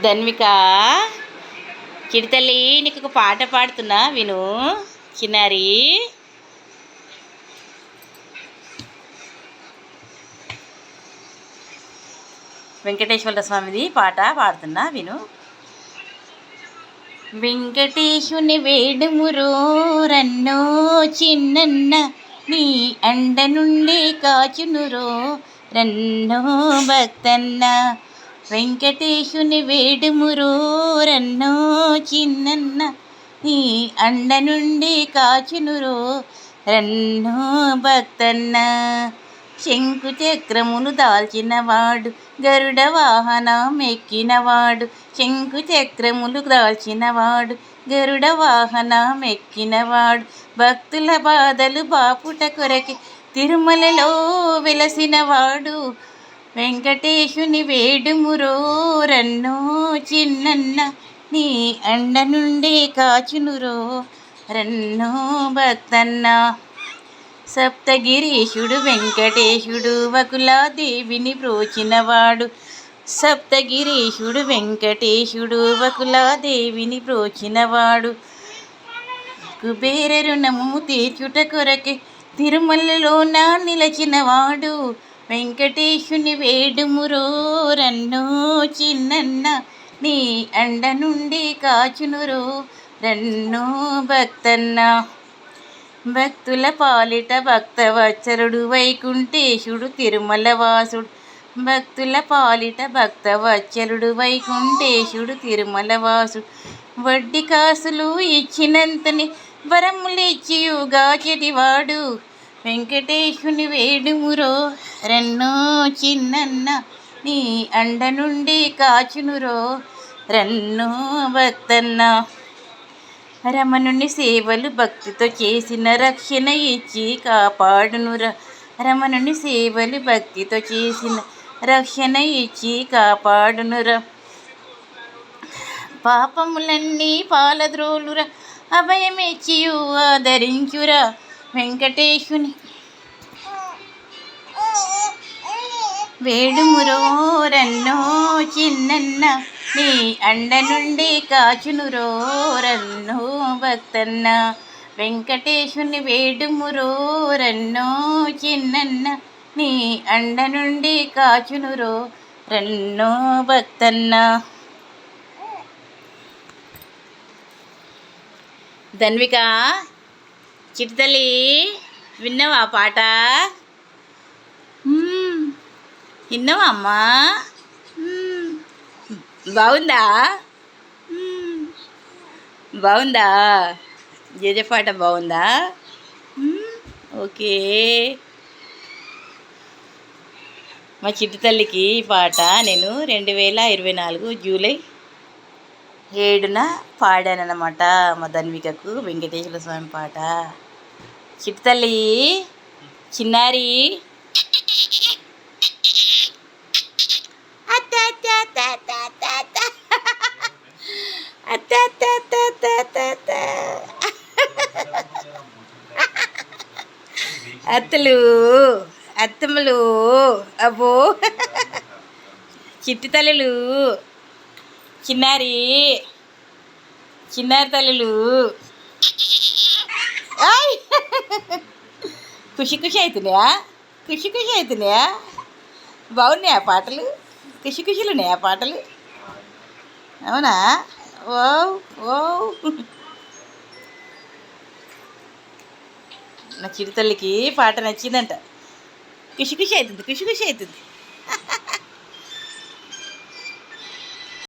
ధన్విక, చిడితల్లి నీకు ఒక పాట పాడుతున్నా విను. చిన్నారి, వెంకటేశ్వర స్వామిది పాట పాడుతున్నా విను. వెంకటేశుని వేడుమురో రన్నో చిన్నన్న, నీ అండ నుండి కాచునురో రన్నో భక్తన్న. వెంకటేశుని వేడుమురో రన్నో చిన్నన్న, నీ అండ నుండి కాచునురో రన్నో భక్తన్న. శంకు చక్రమును దాల్చినవాడు, గరుడ వాహనం ఎక్కినవాడు. శంకు చక్రములు దాల్చినవాడు, గరుడ వాహనం ఎక్కినవాడు. భక్తుల బాధలు బాపుట కొరకి తిరుమలలో వెలసినవాడు. వెంకటేశుని వేడుమురో రన్నో చిన్నన్న, నీ అండ నుండి కాచునురో రన్నో భక్తన్న. సప్తగిరీశుడు వెంకటేశుడు వకులాదేవిని బ్రోచినవాడు. సప్తగిరీశుడు వెంకటేశుడు వకులాదేవిని బ్రోచినవాడు. కుబేర రుణము తీర్చుట కొరకే తిరుమలలోన నిలచినవాడు. వెంకటేశుని వేడుమురో రన్నో చిన్నన్న, నీ అండ నుండి కాచునురో రన్నో భక్తన్న. భక్తుల పాలిట భక్తవత్సలుడు వైకుంఠేశుడు తిరుమలవాసుడు. భక్తుల పాలిట భక్తవత్సలుడు వైకుంఠేశుడు తిరుమలవాసుడు. వడ్డీ కాసులు ఇచ్చినంతని వరములిచ్చియుగా చెటివాడు. వెంకటేశుని వేడుమురో రన్నో చిన్నన్న, నీ అండ నుండి కాచునురో రన్నో భక్తన్న. రమణుని సేవలు భక్తితో చేసిన రక్షణ ఇచ్చి కాపాడునురా. రమణుని సేవలు భక్తితో చేసిన రక్షణ ఇచ్చి కాపాడునురా. పాపములన్నీ పాలద్రోలురా, అభయమిచ్చియు ఆదరించురా. వెంకటేశుని వేడుమురో రన్నో చిన్నన్న, నీ అండ నుండి కాచునురో రన్నో భక్తన్న. వెంకటేశుని వేడుమురో రన్నో చిన్నన్న, నీ అండ నుండి కాచునురో రన్నో భక్తన్న. ధన్విక, చిటితల్లి విన్నావా పాట? విన్నావా అమ్మా? బాగుందా? బాగుందా? జేజ పాట బాగుందా? ఓకే. మా చిట్టి తల్లికి ఈ పాట నేను 2024 జూలై 7న పాడానన్నమాట. మా ధన్వికకు వెంకటేశ్వర స్వామి పాట. చిట్టి తల్లి, చిన్నారి, అత్తలు అత్తమ్మలు, అబ్బో చిట్టి తల్లులు, చిన్నారి చిన్నారి తల్లులు, ఖుషి ఖుషి అవుతున్నాయా? ఖుషి ఖుషి అవుతున్నాయా? బాగున్నాయా పాటలు? ఖుషి ఖుషిలు ఉన్నాయా పాటలు? అవునా? ఓ ఓ నా చిరుతల్లికి పాట నచ్చిందంట. ఖుషి ఖుషి అవుతుంది, ఖుషి ఖుషి అవుతుంది.